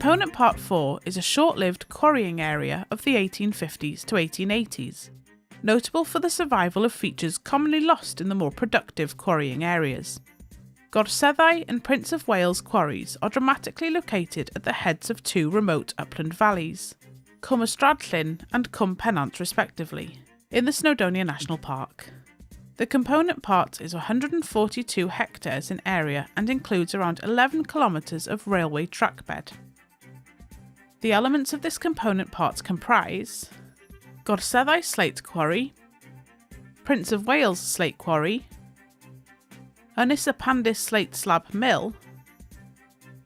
Component Part 4 is a short-lived quarrying area of the 1850s to 1880s, notable for the survival of features commonly lost in the more productive quarrying areas. Gorseddau and Prince of Wales quarries are dramatically located at the heads of two remote upland valleys, Orllewin and Pennant respectively, in the Snowdonia National Park. The component part is 142 hectares in area and includes around 11 kilometres of railway track bed. The elements of this component part comprise Gorseddau Slate Quarry, Prince of Wales Slate Quarry, Ynys Slate Slab Mill,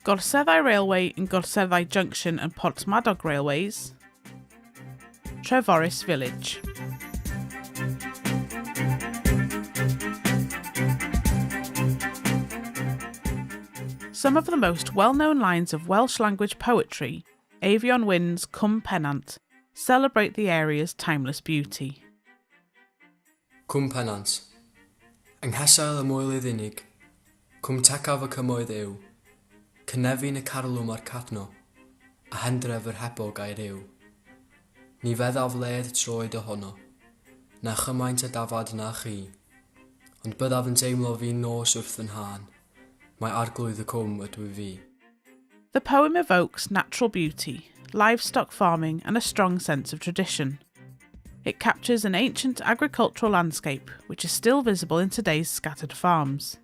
Gorseddau Railway and Gorseddau Junction and Porthmadog Railways, Treforys Village. Some of the most well-known lines of Welsh language poetry, Avion Wynn's Cwm Pennant, celebrate the area's timeless beauty. Cwm Pennant. Ynghesail y mwylydd unig, cwm tecaf y cymoedd yw, cynefin y carlwm a'r cadno, a hendref yr hebog a'i ryw. Ni feddaf led troed ohono, na chymaint y dafad na chi, ond byddaf yn teimlo fi'n nos wrth yn hân, mae arglwydd y cwm ydw fi. The poem evokes natural beauty, livestock farming and a strong sense of tradition. It captures an ancient agricultural landscape which is still visible in today's scattered farms.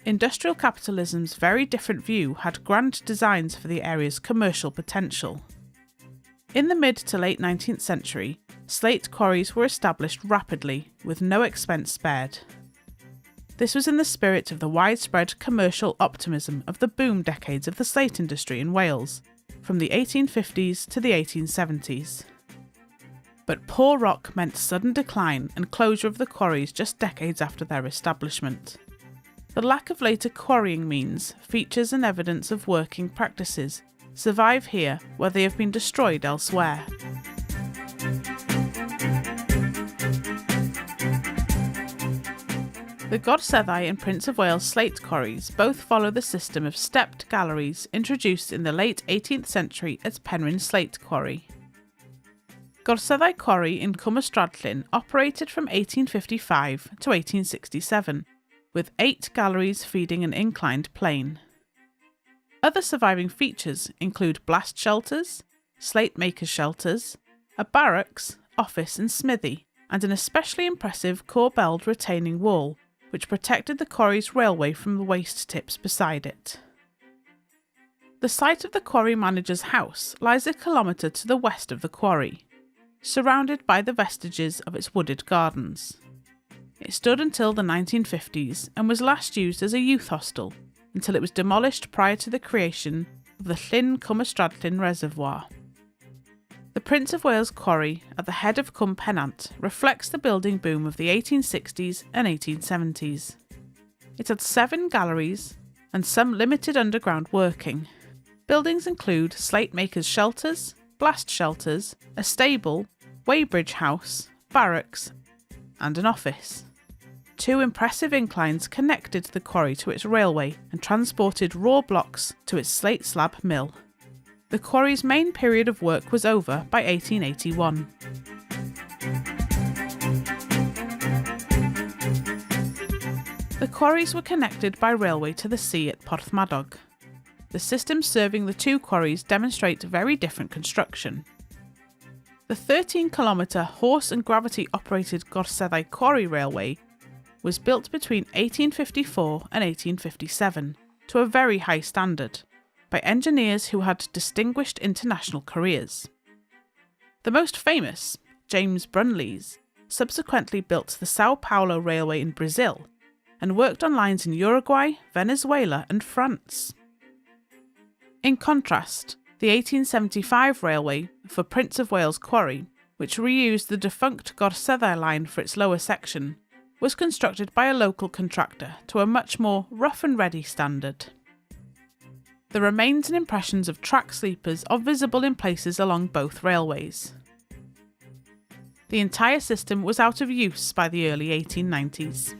Industrial capitalism's very different view had grand designs for the area's commercial potential. In the mid to late 19th century, slate quarries were established rapidly, with no expense spared. This was in the spirit of the widespread commercial optimism of the boom decades of the slate industry in Wales, from the 1850s to the 1870s. But poor rock meant sudden decline and closure of the quarries just decades after their establishment. The lack of later quarrying means, features and evidence of working practices survive here where they have been destroyed elsewhere. The Gorseddau and Prince of Wales slate quarries both follow the system of stepped galleries introduced in the late 18th century at Penrhyn Slate Quarry. Gorseddau Quarry in Orllewin operated from 1855 to 1867, with 8 galleries feeding an inclined plane. Other surviving features include blast shelters, slate makers' shelters, a barracks, office and smithy, and an especially impressive corbelled retaining wall, which protected the quarry's railway from the waste tips beside it. The site of the quarry manager's house lies a kilometre to the west of the quarry, surrounded by the vestiges of its wooded gardens. It stood until the 1950s and was last used as a youth hostel until it was demolished prior to the creation of the Orllewin Reservoir. The Prince of Wales Quarry at the head of Cwm Pennant reflects the building boom of the 1860s and 1870s. It had 7 galleries and some limited underground working. Buildings include slate makers' shelters, blast shelters, a stable, weighbridge house, barracks, and an office. 2 impressive inclines connected the quarry to its railway and transported raw blocks to its slate slab mill. The quarry's main period of work was over by 1881. The quarries were connected by railway to the sea at Porthmadog. The systems serving the 2 quarries demonstrate very different construction. The 13-kilometre horse and gravity-operated Gorseddau Quarry Railway was built between 1854 and 1857 to a very high standard by engineers who had distinguished international careers. The most famous, James Brunlees, subsequently built the Sao Paulo Railway in Brazil and worked on lines in Uruguay, Venezuela and France. In contrast, the 1875 railway for Prince of Wales Quarry, which reused the defunct Gorseddau line for its lower section, was constructed by a local contractor to a much more rough and ready standard. The remains and impressions of track sleepers are visible in places along both railways. The entire system was out of use by the early 1890s.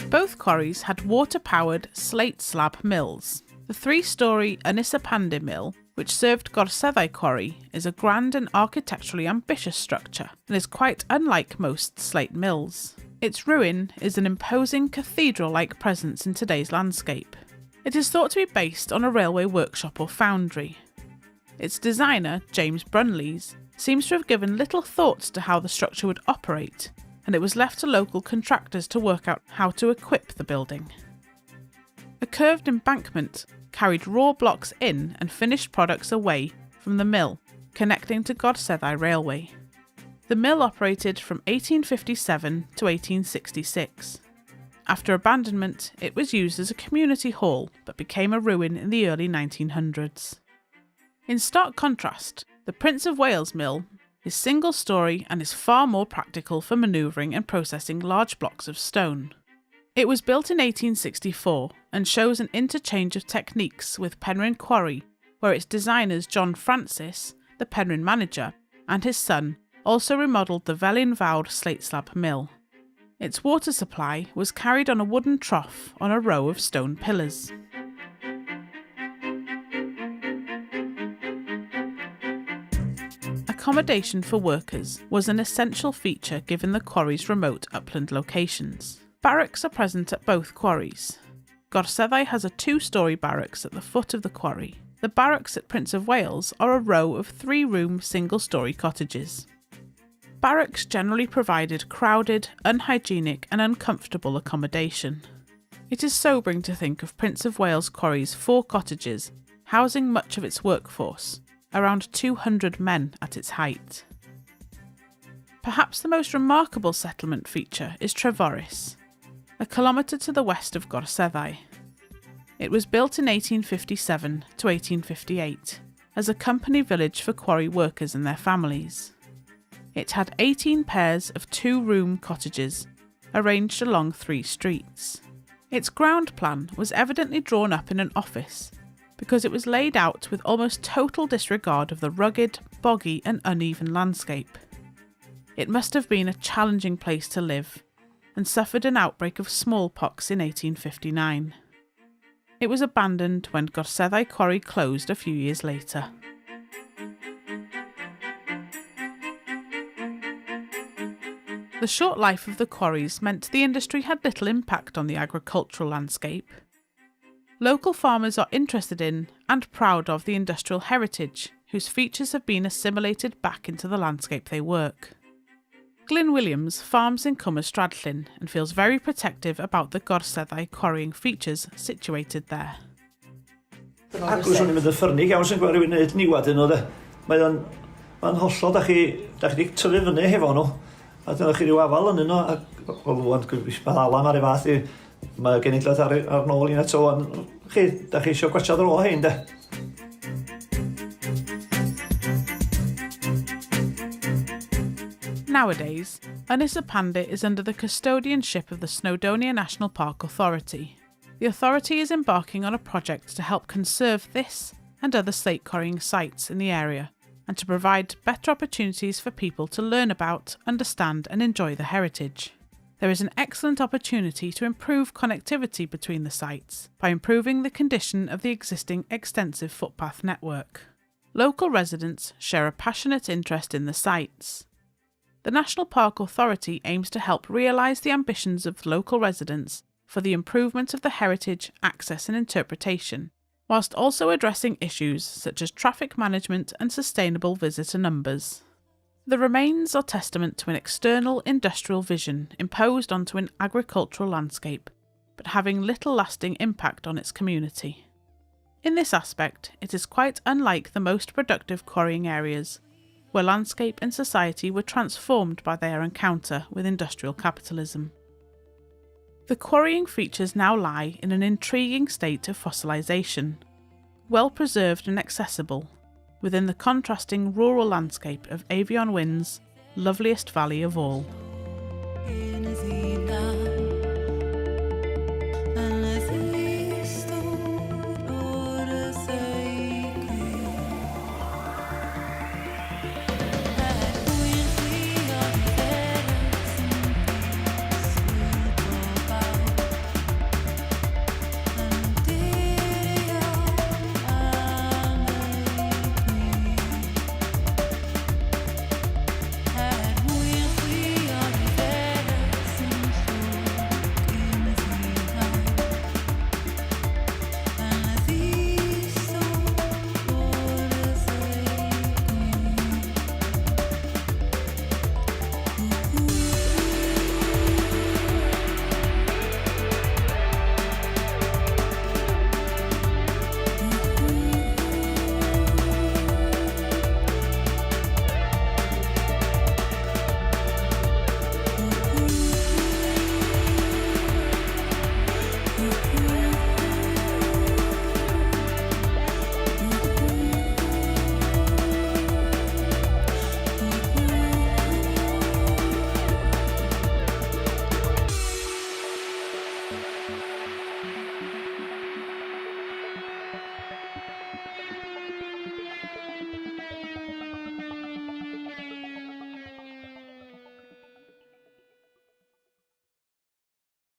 Both quarries had water-powered slate slab mills. The 3-storey Ynys Mill, which served Gorseddau quarry, is a grand and architecturally ambitious structure and is quite unlike most slate mills. Its ruin is an imposing cathedral-like presence in today's landscape. It is thought to be based on a railway workshop or foundry. Its designer, James Brunlees, seems to have given little thought to how the structure would operate, and it was left to local contractors to work out how to equip the building. A curved embankment carried raw blocks in and finished products away from the mill, connecting to Gorseddau Railway. The mill operated from 1857 to 1866. After abandonment, it was used as a community hall, but became a ruin in the early 1900s. In stark contrast, the Prince of Wales Mill is single-storey and is far more practical for manoeuvring and processing large blocks of stone. It was built in 1864 and shows an interchange of techniques with Penrhyn Quarry, where its designers John Francis, the Penrhyn manager, and his son also remodelled the Felin Fawr slate slab mill. Its water supply was carried on a wooden trough on a row of stone pillars. Accommodation for workers was an essential feature given the quarry's remote upland locations. Barracks are present at both quarries. Gorseddau has a 2-storey barracks at the foot of the quarry. The barracks at Prince of Wales are a row of 3-room single-storey cottages. Barracks generally provided crowded, unhygienic and uncomfortable accommodation. It is sobering to think of Prince of Wales Quarry's 4 cottages housing much of its workforce, around 200 men at its height. Perhaps the most remarkable settlement feature is Treforys, a kilometre to the west of Gorseddau. It was built in 1857 to 1858 as a company village for quarry workers and their families. It had 18 pairs of 2-room cottages arranged along 3 streets. Its ground plan was evidently drawn up in an office because it was laid out with almost total disregard of the rugged, boggy and uneven landscape. It must have been a challenging place to live and suffered an outbreak of smallpox in 1859. It was abandoned when Gorseddau Quarry closed a few years later. The short life of the quarries meant the industry had little impact on the agricultural landscape. Local farmers are interested in and proud of the industrial heritage, whose features have been assimilated back into the landscape they work. Glyn Williams farms in Cwm Stradllyn and feels very protective about the Gorseddau quarrying features situated there. Agos o'n i'n mynd yn ffyrnig iawn sy'n gweld rhywun wneud niwad yn o de. Mae'n hollol, da chi di tyfu fyny hefo nhw. A dyna chi ryw afal yn yno, a rwan, mae alam ar ei fath i, mae genedlaeth ar nôl un eto, da chi eisiau gwachod ar ôl hyn, de. Nowadays, Ynys is under the custodianship of the Snowdonia National Park Authority. The authority is embarking on a project to help conserve this and other slate quarrying sites in the area, and to provide better opportunities for people to learn about, understand and enjoy the heritage. There is an excellent opportunity to improve connectivity between the sites by improving the condition of the existing extensive footpath network. Local residents share a passionate interest in the sites. The National Park Authority aims to help realise the ambitions of local residents for the improvement of the heritage, access and interpretation, whilst also addressing issues such as traffic management and sustainable visitor numbers. The remains are testament to an external industrial vision imposed onto an agricultural landscape, but having little lasting impact on its community. In this aspect, it is quite unlike the most productive quarrying areas, where landscape and society were transformed by their encounter with industrial capitalism. The quarrying features now lie in an intriguing state of fossilisation, well preserved and accessible, within the contrasting rural landscape of Avon Wynn's loveliest valley of all.